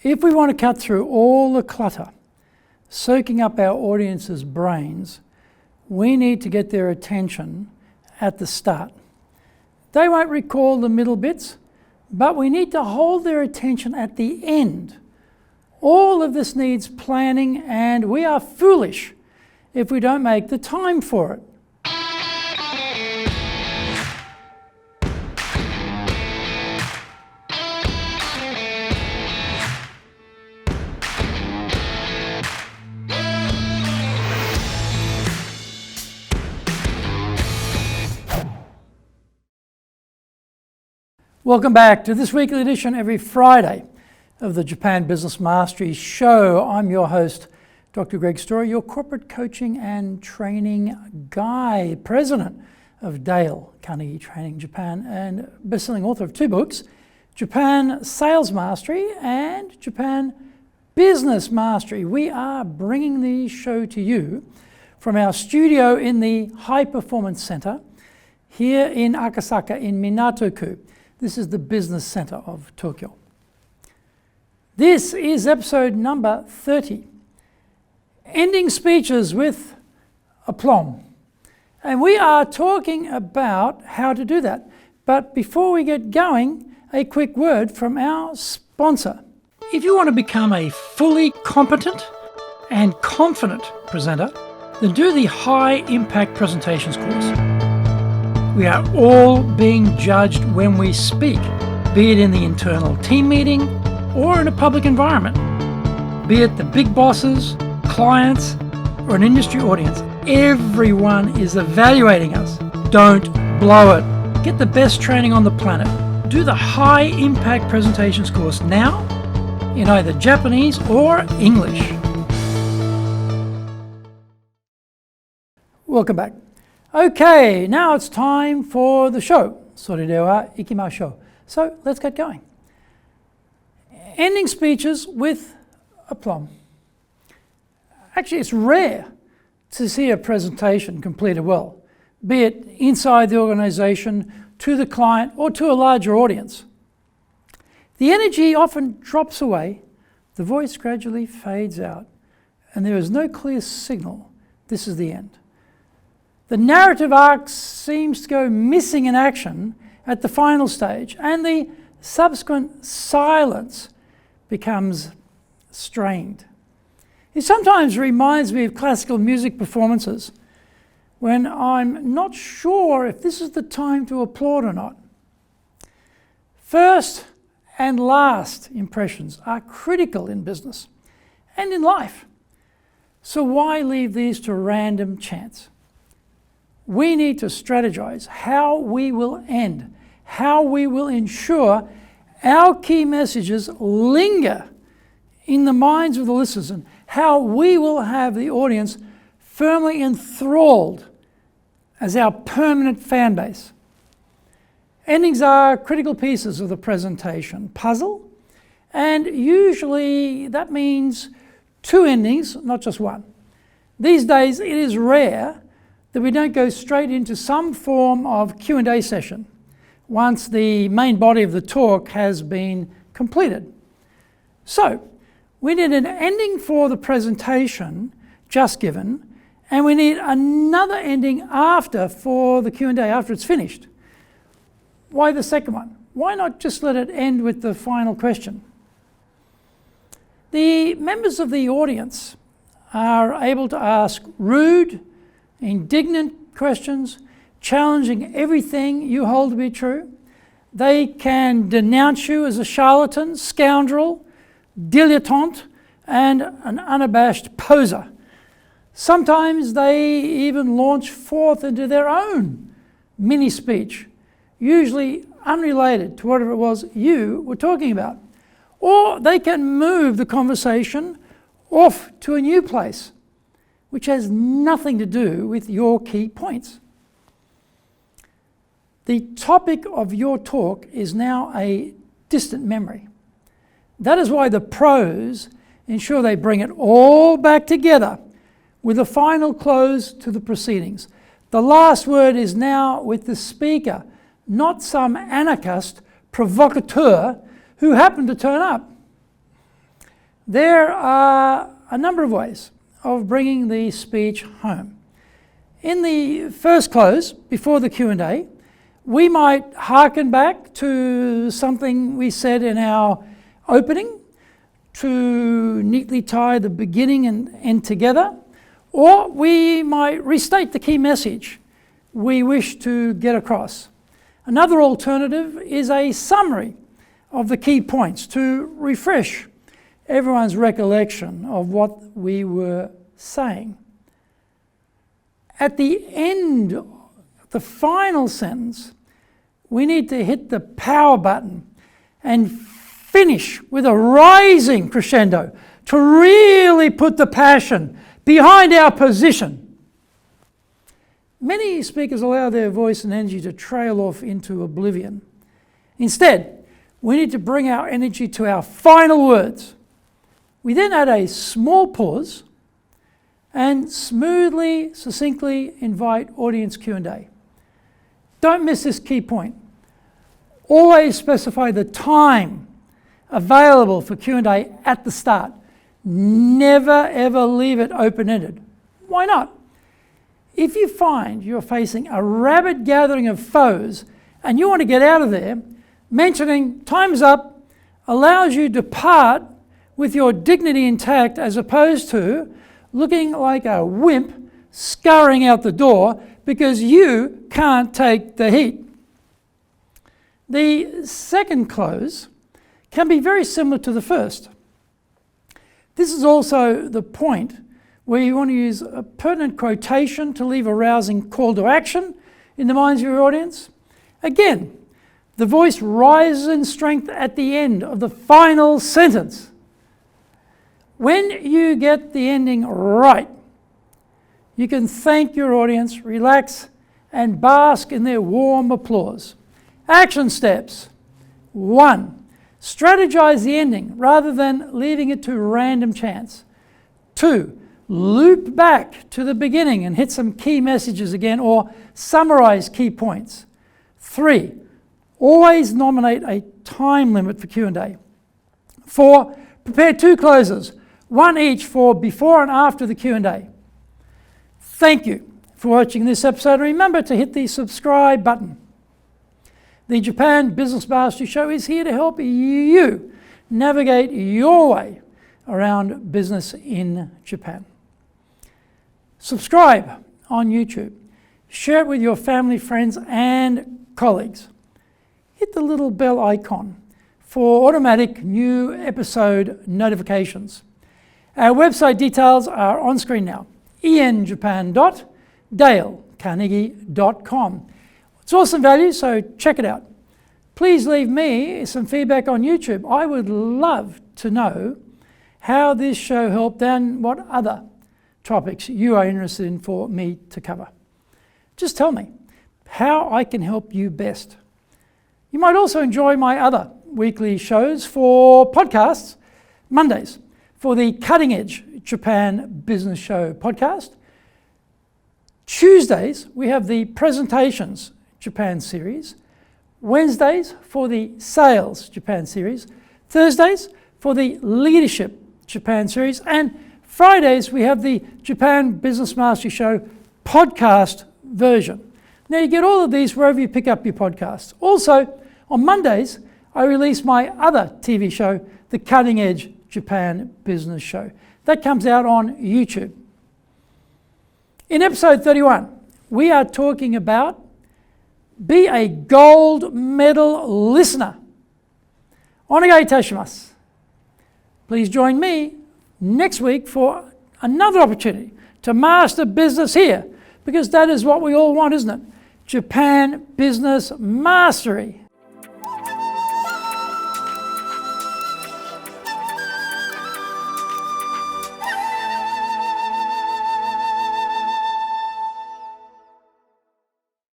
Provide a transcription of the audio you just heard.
If we want to cut through all the clutter, soaking up our audience's brains, we need to get their attention at the start. They won't recall the middle bits, but we need to hold their attention at the end. All of this needs planning, and we are foolish if we don't make the time for it. Welcome back to this weekly edition every Friday of the Japan Business Mastery Show. I'm your host, Dr. Greg Story, your corporate coaching and training guy, president of Dale Carnegie Training Japan, and best-selling author of 2 books, Japan Sales Mastery and Japan Business Mastery. We are bringing the show to you from our studio in the High Performance Center here in Akasaka in Minato-ku. This is the business center of Tokyo. This is episode number 30, Ending Speeches with Aplomb. And we are talking about how to do that. But before we get going, a quick word from our sponsor. If you want to become a fully competent and confident presenter, then do the High Impact Presentations course. We are all being judged when we speak, be it in the internal team meeting or in a public environment, be it the big bosses, clients, or an industry audience. Everyone is evaluating us. Don't blow it. Get the best training on the planet. Do the High Impact Presentations course now in either Japanese or English. Welcome back. Okay, now it's time for the show. それでは行きましょう. So let's get going. Ending speeches with aplomb. Actually, it's rare to see a presentation completed well, be it inside the organization, to the client, or to a larger audience. The energy often drops away, the voice gradually fades out, and there is no clear signal this is the end. The narrative arc seems to go missing in action at the final stage, and the subsequent silence becomes strained. It sometimes reminds me of classical music performances when I'm not sure if this is the time to applaud or not. First and last impressions are critical in business and in life. So why leave these to random chance? We need to strategize how we will end, how we will ensure our key messages linger in the minds of the listeners, and how we will have the audience firmly enthralled as our permanent fan base. Endings are critical pieces of the presentation puzzle, and usually that means 2 endings, not just one. These days it is rare that we don't go straight into some form of Q&A session once the main body of the talk has been completed. So, we need an ending for the presentation just given, and we need another ending after for the Q&A after it's finished. Why the second one? Why not just let it end with the final question? The members of the audience are able to ask rude, indignant questions, challenging everything you hold to be true. They can denounce you as a charlatan, scoundrel, dilettante, and an unabashed poser. Sometimes they even launch forth into their own mini speech, usually unrelated to whatever it was you were talking about. Or they can move the conversation off to a new place, which has nothing to do with your key points. The topic of your talk is now a distant memory. That is why the pros ensure they bring it all back together with a final close to the proceedings. The last word is now with the speaker, not some anarchist provocateur who happened to turn up. There are a number of ways of bringing the speech home. In the first close, before the Q&A, we might hearken back to something we said in our opening to neatly tie the beginning and end together, or we might restate the key message we wish to get across. Another alternative is a summary of the key points to refresh everyone's recollection of what we were saying. At the end, the final sentence, we need to hit the power button and finish with a rising crescendo to really put the passion behind our position. Many speakers allow their voice and energy to trail off into oblivion. Instead, we need to bring our energy to our final words. We then add a small pause and smoothly, succinctly invite audience Q&A. Don't miss this key point. Always specify the time available for Q&A at the start. Never ever leave it open-ended. Why not? If you find you're facing a rabid gathering of foes and you want to get out of there, mentioning time's up allows you to depart with your dignity intact as opposed to looking like a wimp scurrying out the door because you can't take the heat. The second close can be very similar to the first. This is also the point where you want to use a pertinent quotation to leave a rousing call to action in the minds of your audience. Again, the voice rises in strength at the end of the final sentence. When you get the ending right, you can thank your audience, relax, and bask in their warm applause. Action steps. 1. Strategize the ending rather than leaving it to random chance. 2. Loop back to the beginning and hit some key messages again or summarize key points. 3. Always nominate a time limit for Q&A. 4. Prepare 2 closes, one each for before and after the Q&A. Thank you for watching this episode. Remember to hit the subscribe button. The Japan Business Mastery Show is here to help you navigate your way around business in Japan. Subscribe on YouTube. Share it with your family, friends, and colleagues. Hit the little bell icon for automatic new episode notifications. Our website details are on screen now. enjapan.dalecarnegie.com. It's awesome value, so check it out. Please leave me some feedback on YouTube. I would love to know how this show helped and what other topics you are interested in for me to cover. Just tell me how I can help you best. You might also enjoy my other weekly shows for podcasts. Mondays for the Cutting Edge Japan Business Show podcast. Tuesdays we have the Presentations Japan series. Wednesdays for the Sales Japan series. Thursdays for the Leadership Japan series. And Fridays we have the Japan Business Mastery Show podcast version. Now you get all of these wherever you pick up your podcasts. Also, on Mondays, I release my other TV show, the Cutting Edge Japan Business Show. That comes out on YouTube. In episode 31, we are talking about be a gold medal listener. Onegai itashimasu. Please join me next week for another opportunity to master business here, because that is what we all want, isn't it? Japan Business Mastery.